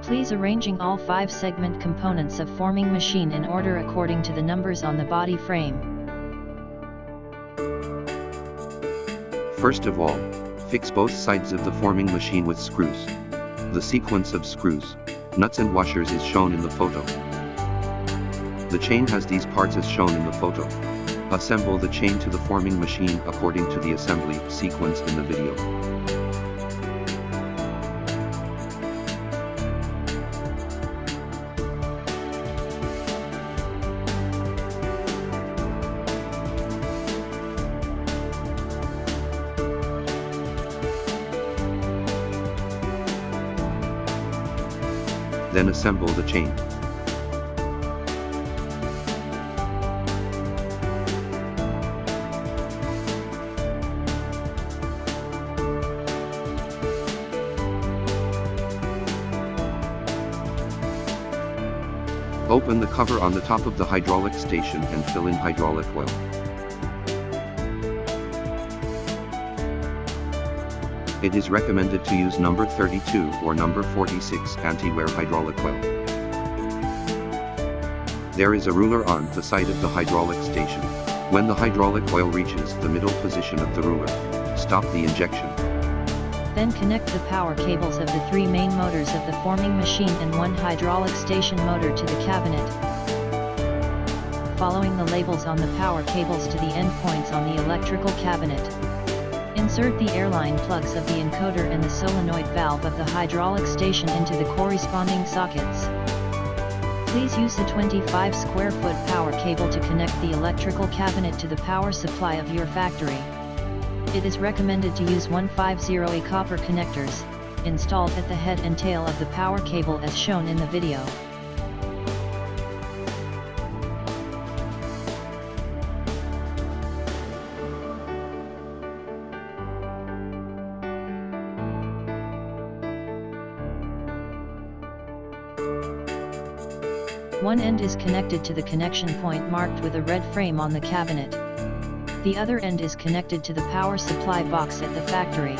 Please arranging all 5 segment components of forming machine in order according to the numbers on the body frame. First of all, fix both sides of the forming machine with screws. The sequence of screws, nuts and washers is shown in the photo. The chain has these parts as shown in the photo. Assemble the chain to the forming machine according to the assembly sequence in the video. Then assemble the chain. Open the cover on the top of the hydraulic station and fill in hydraulic oil. It is recommended to use number 32 or number 46 anti-wear hydraulic oil. There is a ruler on the side of the hydraulic station. When the hydraulic oil reaches the middle position of the ruler, stop the injection. Then connect the power cables of the 3 main motors of the forming machine and 1 hydraulic station motor to the cabinet. Following the labels on the power cables to the end points on the electrical cabinet. Insert the airline plugs of the encoder and the solenoid valve of the hydraulic station into the corresponding sockets. Please use a 25 square foot power cable to connect the electrical cabinet to the power supply of your factory. It is recommended to use 150A copper connectors, installed at the head and tail of the power cable as shown in the video. One end is connected to the connection point marked with a red frame on the cabinet. The other end is connected to the power supply box at the factory.